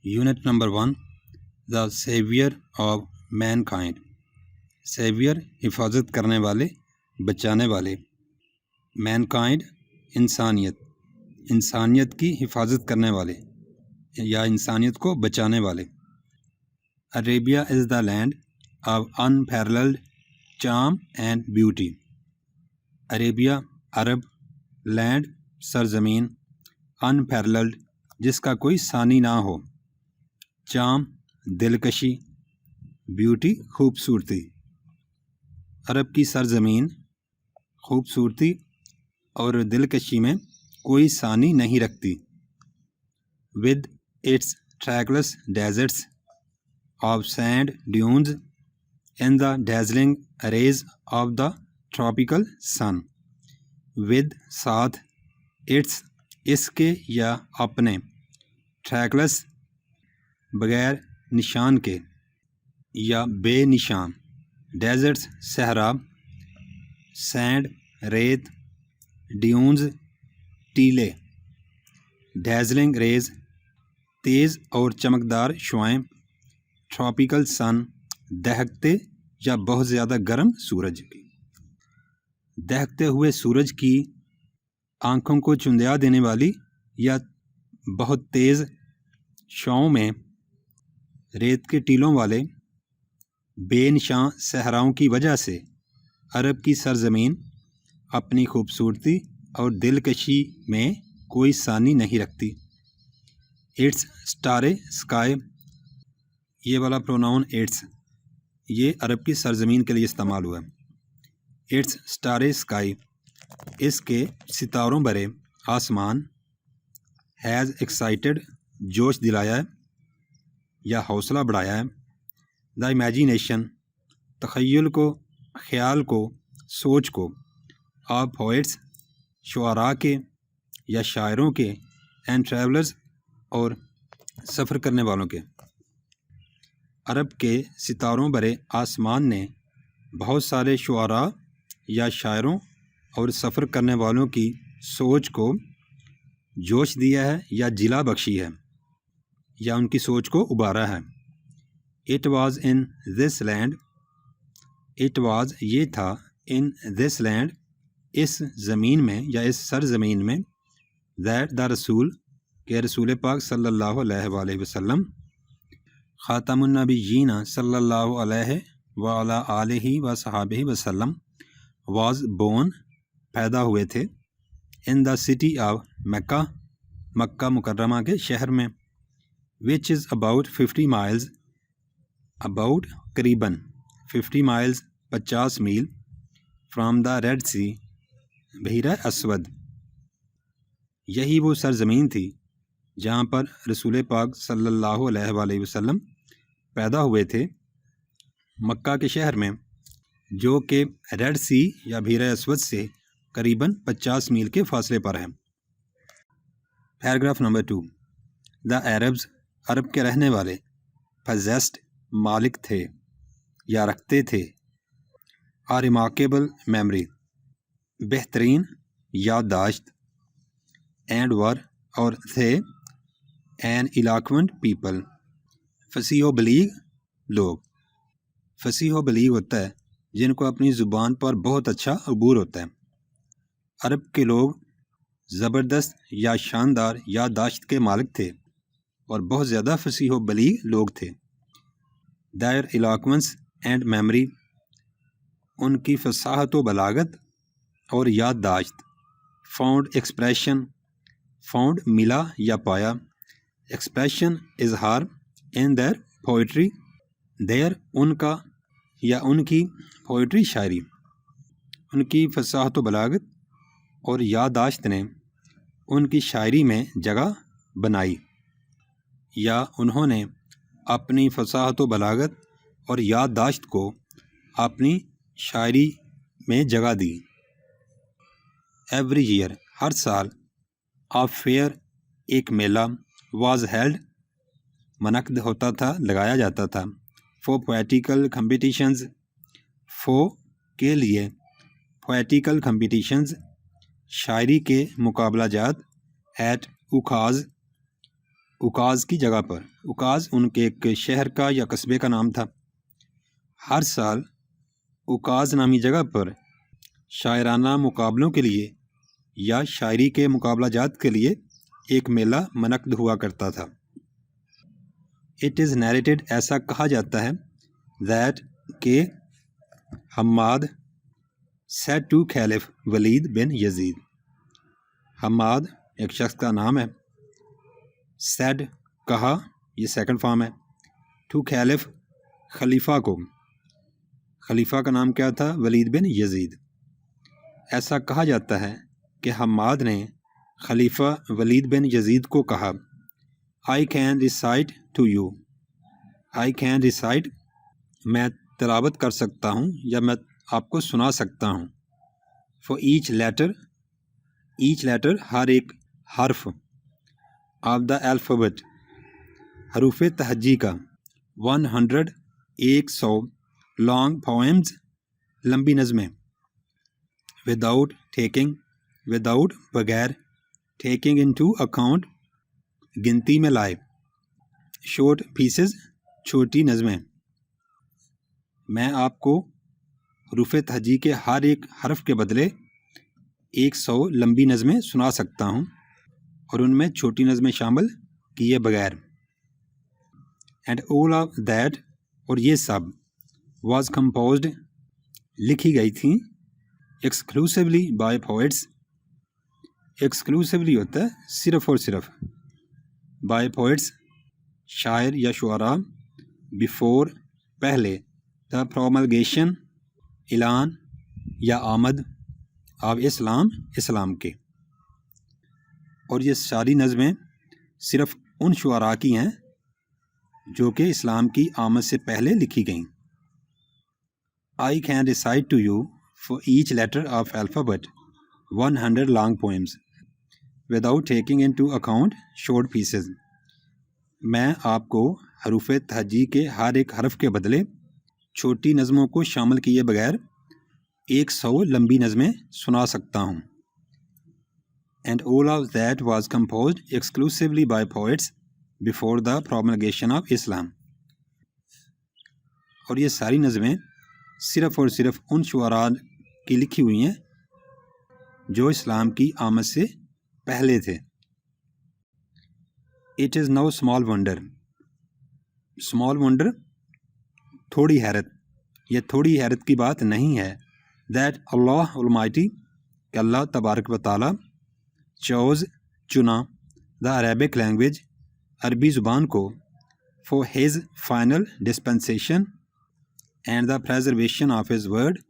Unit number 1 the saviour of mankind. Saviour حفاظت کرنے والے، بچانے والے. مین کائنڈ انسانیت، انسانیت کی حفاظت کرنے والے یا انسانیت کو بچانے والے. Arabia is the land of unparalleled charm and beauty. Arabia عرب، لینڈ سرزمین، انپیرلڈ جس کا کوئی ثانی نہ ہو، چارم دلکشی، بیوٹی خوبصورتی. عرب کی سرزمین خوبصورتی اور دلکشی میں کوئی ثانی نہیں رکھتی. With its trackless deserts of sand dunes in the dazzling rays of the tropical sun. With ساتھ، اٹس اس کے یا اپنے، ٹریکلس بغیر نشان کے یا بے نشان، ڈیزرٹس صحرا، سینڈ ریت، ڈیونز ٹیلے، ڈیزلنگ ریز تیز اور چمکدار شعاعیں، ٹراپیکل سن دہکتے یا بہت زیادہ گرم سورج کی. دہکتے ہوئے سورج کی آنکھوں کو چندیا دینے والی یا بہت تیز شعاعوں میں ریت کے ٹیلوں والے بے نشان صحراؤں کی وجہ سے عرب کی سرزمین اپنی خوبصورتی اور دلکشی میں کوئی ثانی نہیں رکھتی. اٹس اسٹارے اسکائی، یہ والا پروناؤن اٹس یہ عرب کی سرزمین کے لیے استعمال ہوا. اٹس اسٹارے اسکائی، اس کے ستاروں برے آسمان، ہیز ایکسائٹڈ جوش دلایا ہے یا حوصلہ بڑھایا ہے. دا امیجینیشن، تخیل کو، خیال کو، سوچ کو. آف پوئٹس، شعراء کے یا شاعروں کے. اینڈ ٹریولرز، اور سفر کرنے والوں کے. عرب کے ستاروں برے آسمان نے بہت سارے شعراء یا شاعروں اور سفر کرنے والوں کی سوچ کو جوش دیا ہے یا جلا بخشی ہے یا ان کی سوچ کو ابھارا ہے. It was in this land, it was یہ تھا، ان دس لینڈ اس زمین میں یا اس سرزمین میں، دیٹ دا رسول کہ رسول پاک صلی اللہ علیہ وآلہ وسلم، خاتم النبیین صلی اللہ علیہ وعلی آلہ وصحابہ وسلم، واز بورن پیدا ہوئے تھے، ان دا سٹی آف مکہ، مکہ مکرمہ کے شہر میں، which is about 50 miles، about قریباً 50 miles 50 میل، from the ریڈ سی، بحیرہ اسود. یہی وہ سرزمین تھی جہاں پر رسول پاک صلی اللہ علیہ وآلہ وسلم پیدا ہوئے تھے، مکہ کے شہر میں، جو کہ ریڈ سی یا بحیرہ اسود سے قریباً 50 میل کے فاصلے پر ہے. Paragraph number 2. دا عربز، عرب کے رہنے والے، possessed مالک تھے یا رکھتے تھے، a remarkable memory بہترین یادداشت، and were اور تھے an eloquent people فصیح و بلیغ لوگ. فصیح و بلیغ ہوتا ہے جن کو اپنی زبان پر بہت اچھا عبور ہوتا ہے. عرب کے لوگ زبردست یا شاندار یادداشت کے مالک تھے اور بہت زیادہ فصیح و بلیغ لوگ تھے. their eloquence and memory، ان کی فصاحت و بلاغت اور یادداشت. found expression، found ملا یا پایا، expression اظہار، in their poetry، their ان کا یا ان کی poetry شاعری. ان کی فصاحت و بلاغت اور یادداشت نے ان کی شاعری میں جگہ بنائی یا انہوں نے اپنی فصاحت و بلاغت اور یادداشت کو اپنی شاعری میں جگہ دی. ایوری ایئر، ہر سال، آ فیئر، ایک میلہ، واز ہیلڈ، منعقد ہوتا تھا، لگایا جاتا تھا. فور پویٹیکل کمپٹیشنز، فور کے لیے، پویٹیکل کمپٹیشنز شاعری کے مقابلہ جات. ایٹ اوکھاز، اوکاز کی جگہ پر. اوکاز ان کے ایک شہر کا یا قصبے کا نام تھا. ہر سال اوکاز نامی جگہ پر شاعرانہ مقابلوں کے لیے یا شاعری کے مقابلہ جات کے لیے ایک میلہ منعقد ہوا کرتا تھا. اٹ از نیریٹڈ ایسا کہا جاتا ہے دیٹ کہ حماد said to خلیف ولید بن یزید. حماد ایک شخص کا نام ہے. said کہا، یہ سیکنڈ فارم ہے. to خلیف خلیفہ کو، خلیفہ کا نام کیا تھا؟ ولید بن یزید. ایسا کہا جاتا ہے کہ حماد نے خلیفہ ولید بن یزید کو کہا I can recite to you. I can recite میں تلاوت کر سکتا ہوں یا میں آپ کو سنا سکتا ہوں. For each letter ہر ایک حرف of the alphabet حروف تہجی کا 100 long poems لمبی نظمیں without بغیر taking into account گنتی میں لائے short pieces چھوٹی نظمیں. میں آپ کو حروف تہجی کے ہر ایک حرف کے بدلے 100 لمبی نظمیں سنا سکتا ہوں اور ان میں چھوٹی نظمیں شامل کیے بغیر. اینڈ all of that اور یہ سب was composed لکھی گئی تھیں exclusively by poets. exclusively ہوتا ہے صرف اور صرف، by poets شاعر یا شعراء، before پہلے، the promulgation اعلان یا آمد of اسلام کے. اور یہ ساری نظمیں صرف ان شعراء کی ہیں جو کہ اسلام کی آمد سے پہلے لکھی گئیں. I can recite to you for each letter of alphabet 100 long poems without taking into account short pieces. میں آپ کو حروف تہجی کے ہر ایک حرف کے بدلے چھوٹی نظموں کو شامل کیے بغیر 100 لمبی نظمیں سنا سکتا ہوں. And all of that was composed exclusively by poets before the promulgation of Islam. اور یہ ساری نظمیں صرف اور صرف ان شعراء کی لکھی ہوئی ہیں جو اسلام کی آمد سے پہلے تھے. It is no small wonder تھوڑی حیرت، یہ تھوڑی حیرت کی بات نہیں ہے that اللہ Almighty کہ اللہ تبارک و تعالی چنا the Arabic language عربی زبان کو for his final dispensation and the preservation of his word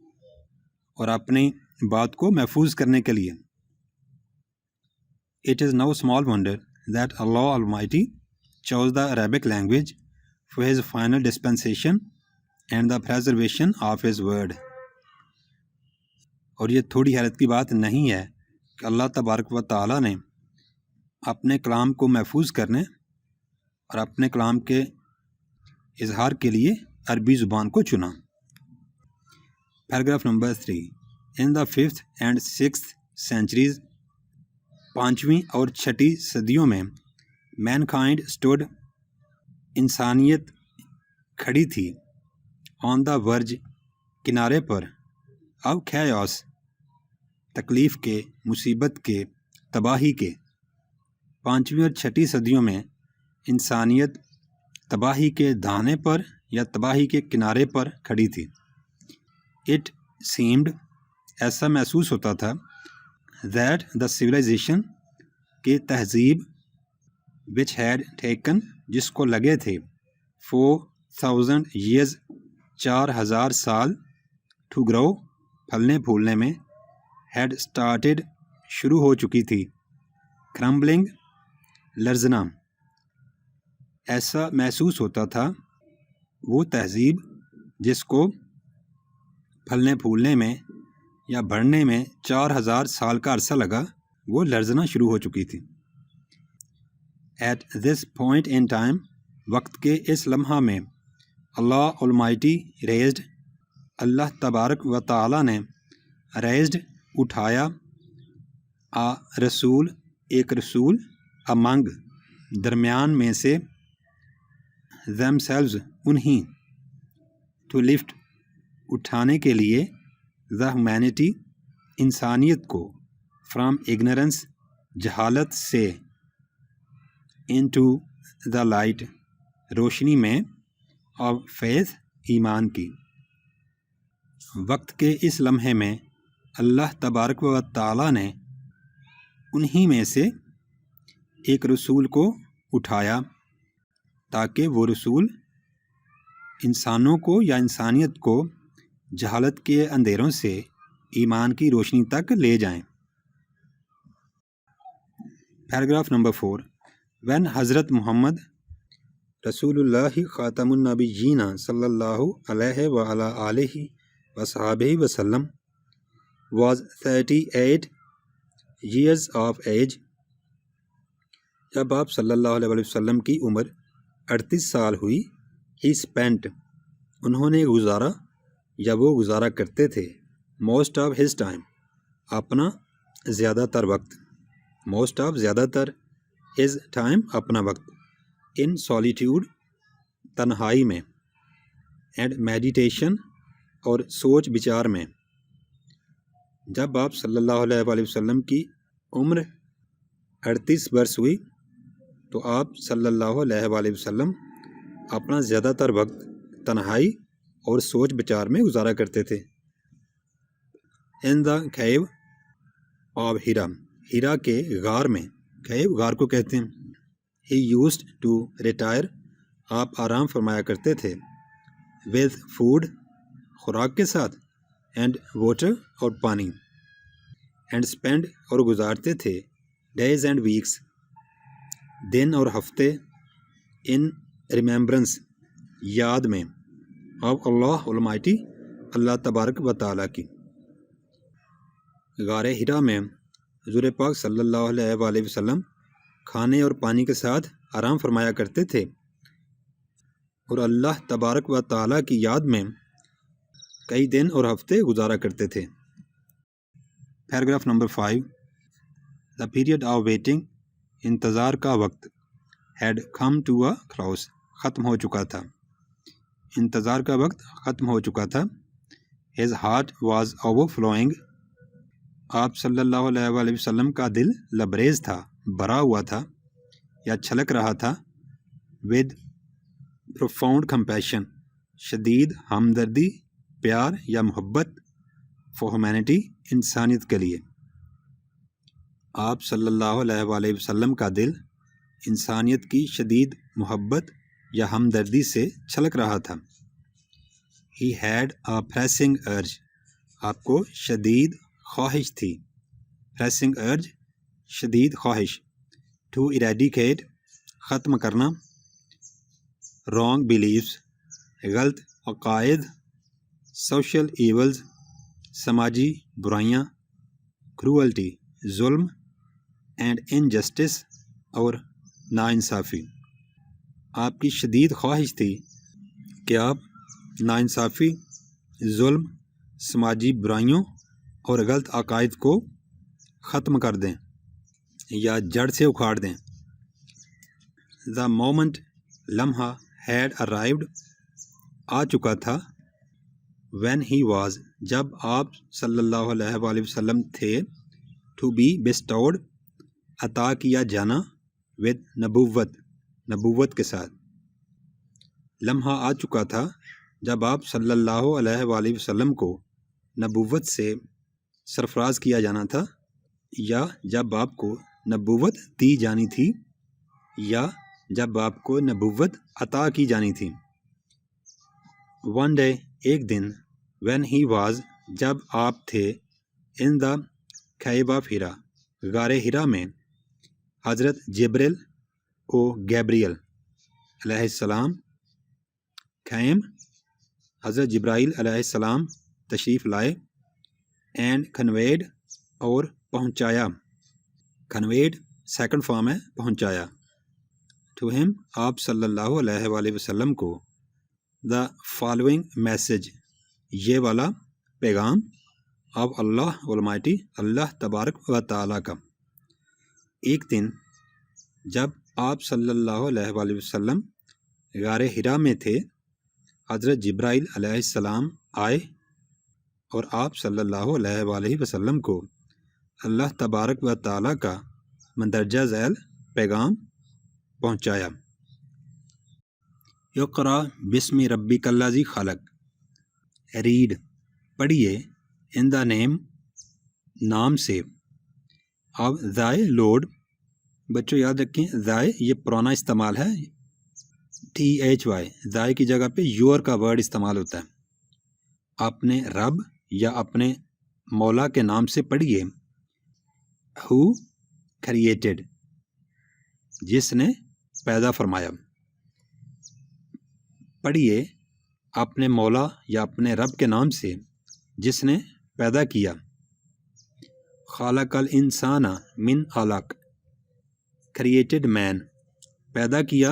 اور اپنی بات کو محفوظ کرنے کے لیے. It is no small wonder that Allah Almighty chose the Arabic language for his final dispensation and the preservation of his word. اور یہ تھوڑی حیرت کی بات نہیں ہے کہ اللہ تبارک و تعالی نے اپنے کلام کو محفوظ کرنے اور اپنے کلام کے اظہار کے لیے عربی زبان کو چنا. Paragraph number 3. In the 5th and 6th centuries 5ویں اور 6ٹھی صدیوں میں mankind stood انسانیت کھڑی تھی on the verge کنارے پر of chaos تکلیف کے، مصیبت کے، تباہی کے. 5ویں اور 6ٹھی صدیوں میں انسانیت تباہی کے دہانے پر یا تباہی کے کنارے پر کھڑی تھی. It seemed ایسا محسوس ہوتا تھا that the civilization کہ تہذیب which had taken جس کو لگے تھے 4,000 years 4,000 سال to grow پھلنے پھولنے میں had started شروع ہو چکی تھی crumbling لرزنا. ایسا محسوس ہوتا تھا وہ تہذیب جس کو پھلنے پھولنے میں یا بڑھنے میں 4,000 سال کا عرصہ لگا، وہ لرزنا شروع ہو چکی تھی. At this point in time وقت کے اس لمحہ میں اللہ Almighty raised اللہ تبارک و تعالی نے raised اٹھایا رسول ایک رسول among درمیان میں سے themselves انہیں to lift اٹھانے کے لیے the humanity انسانیت کو from ignorance جہالت سے into the light روشنی میں of faith ایمان کی۔ وقت کے اس لمحے میں اللہ تبارک و تعالیٰ نے انہی میں سے ایک رسول کو اٹھایا تاکہ وہ رسول انسانوں کو یا انسانیت کو جہالت کے اندھیروں سے ایمان کی روشنی تک لے جائیں۔ پیراگراف نمبر 4 when حضرت محمد رسول اللہ خاتم النبیین صلی اللہ علیہ وآلہ آلہ وصحبہ وسلم was 38 years of age جب آپ صلی اللہ علیہ وسلم کی عمر 38 سال ہوئی he spent انہوں نے گزارا یا وہ گزارا کرتے تھے most of his time اپنا زیادہ تر وقت most of زیادہ تر his time اپنا وقت in solitude تنہائی میں and meditation اور سوچ بچار میں۔ جب آپ صلی اللہ علیہ وسلم کی عمر 38 برس ہوئی تو آپ صلی اللہ علیہ وسلم اپنا زیادہ تر وقت تنہائی اور سوچ بچار میں گزارا کرتے تھے۔ in the cave of ہیرا ہیرا کے غار میں cave غار کو کہتے ہیں۔ he used to retire آپ آرام فرمایا کرتے تھے with food خوراک کے ساتھ and water اور پانی and spend اور گزارتے تھے days and weeks دن اور ہفتے in remembrance یاد میں of اللہ Almighty اللہ تبارک و تعالیٰ کی۔ غار ہیرا میں حضور پاک صلی اللہ علیہ وسلم کھانے اور پانی کے ساتھ آرام فرمایا کرتے تھے اور اللہ تبارک و تعالیٰ کی یاد میں کئی دن اور ہفتے گزارا کرتے تھے۔ Paragraph number 5 the period of waiting انتظار کا وقت had come to a close ختم ہو چکا تھا، انتظار کا وقت ختم ہو چکا تھا۔ his heart was overflowing آپ صلی اللہ علیہ وسلم کا دل لبریز تھا، بھرا ہوا تھا یا چھلک رہا تھا with profound compassion شدید ہمدردی پیار یا محبت for humanity انسانیت کے لیے۔ آپ صلی اللہ علیہ وسلم کا دل انسانیت کی شدید محبت یا ہمدردی سے چھلک رہا تھا۔ he had a pressing urge آپ کو شدید خواہش تھی، pressing urge شدید خواہش to eradicate ختم کرنا wrong beliefs غلط عقائد social evils سماجی برائیاں cruelty ظلم and injustice اور ناانصافی۔ آپ کی شدید خواہش تھی کہ آپ ناانصافی ظلم سماجی برائیوں اور غلط عقائد کو ختم کر دیں یا جڑ سے اکھاڑ دیں۔ the moment لمحہ had arrived آ چکا تھا when he was جب آپ صلی اللہ علیہ وسلم تھے to be bestowed عطا کیا جانا with نبوت کے ساتھ۔ لمحہ آ چکا تھا جب آپ صلی اللہ علیہ وسلم کو نبوت سے سرفراز کیا جانا تھا یا جب آپ کو نبوت دی جانی تھی یا جب آپ کو نبوت عطا کی جانی تھی۔ one day ایک دن when he was جب آپ تھے in the cave of ہیرا غار ہیرا میں حضرت جبریل و گیبریل علیہ السلام came حضرت جبرائیل علیہ السلام تشریف لائے and conveyed اور پہنچایا conveyed سیکنڈ فارم ہے پہنچایا to him آپ صلی اللہ علیہ وسلم کو the following message یہ والا پیغام of اللہ Almighty اللہ تبارک و تعالیٰ کا۔ ایک دن جب آپ صلی اللہ علیہ وآلہ وسلم غار حرا میں تھے، حضرت جبرائیل علیہ السلام آئے اور آپ صلی اللہ علیہ وآلہ وسلم کو اللہ تبارک و تعالیٰ کا مندرجہ ذیل پیغام پہنچایا۔ اقرأ بسم ربک الذی خلق، ریڈ پڑھیے ان دا نیم نام سے۔ اب ذائے لوڈ، بچوں یاد رکھیں ذائے یہ پرانا استعمال ہے، THY، ذائے کی جگہ پہ یور کا ورڈ استعمال ہوتا ہے۔ اپنے رب یا اپنے مولا کے نام سے پڑھیے، ہو کریٹڈ، جس نے پیدا فرمایا۔ پڑھیے اپنے مولا یا اپنے رب کے نام سے جس نے پیدا کیا۔ خالق الانسان من علق، کریٹڈ مین، پیدا کیا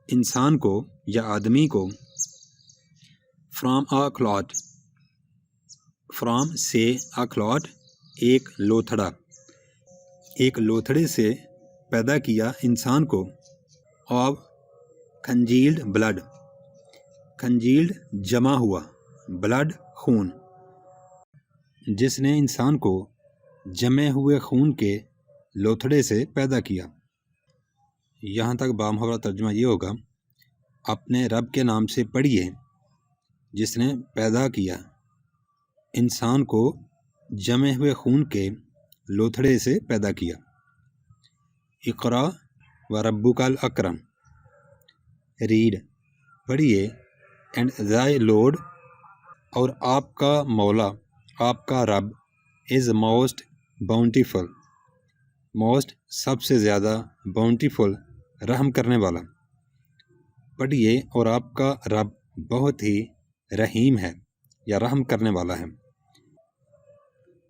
انسان کو یا آدمی کو۔ فرام آ کلاٹ، فرام سے آ کلاٹ، ایک لوتھڑا، ایک لوتھڑے سے پیدا کیا انسان کو۔ آف کنجیلڈ بلڈ، کنجیلڈ جمع ہوا، بلڈ خون، جس نے انسان کو جمے ہوئے خون کے لوتھڑے سے پیدا کیا۔ یہاں تک بامحاورہ ترجمہ یہ ہوگا، اپنے رب کے نام سے پڑھیے جس نے پیدا کیا انسان کو جمے ہوئے خون کے لوتھڑے سے پیدا کیا۔ اقرا و ربک الاکرم، ریڈ پڑھیے اینڈ thy لورڈ، اور آپ کا مولا، آپ کا رب، از موسٹ باؤنٹیفل، موسٹ سب سے زیادہ، باؤنٹیفل رحم کرنے والا۔ پڑھیے اور آپ کا رب بہت ہی رحیم ہے یا رحم کرنے والا ہے۔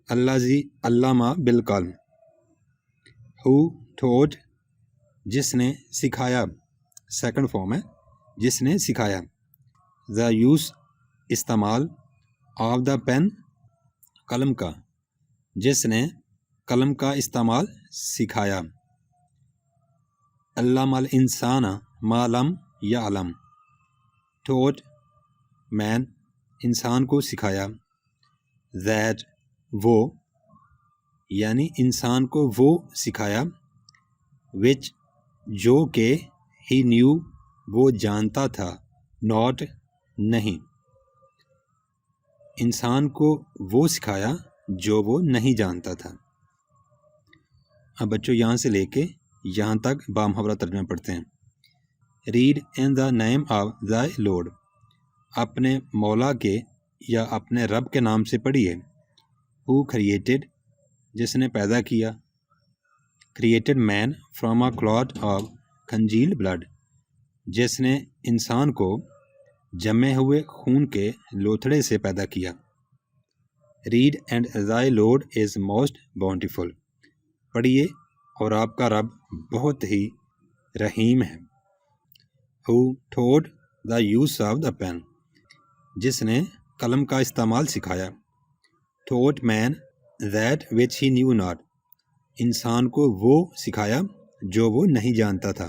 الذی علم بالقلم، ہو ٹوٹ، جس نے سکھایا، سیکنڈ فارم ہے، جس نے سکھایا۔ دا یوز، استعمال، آف دا پین، قلم کا، جس نے قلم کا استعمال سکھایا۔ علم الانسان ما لم یعلم، ٹوٹ مین، انسان کو سکھایا۔ دیٹ، وہ، یعنی انسان کو وہ سکھایا، وچ، جو کہ، ہی نیو، وہ جانتا تھا، ناٹ، نہیں، انسان کو وہ سکھایا جو وہ نہیں جانتا تھا۔ اب بچوں یہاں سے لے کے یہاں تک بامحاورہ ترجمہ پڑھتے ہیں۔ Read in the name of thy Lord, اپنے مولا کے یا اپنے رب کے نام سے پڑھیے۔ ہو کریٹڈ، جس نے پیدا کیا۔ Created man from a clot of congealed blood, جس نے انسان کو جمے ہوئے خون کے لوتھڑے سے پیدا کیا۔ Read and thy Lord is most bountiful, پڑھیے اور آپ کا رب بہت ہی رحیم ہے۔ Who taught the use of the pen, جس نے قلم کا استعمال سکھایا۔ Taught man that which he knew not, انسان کو وہ سکھایا جو وہ نہیں جانتا تھا۔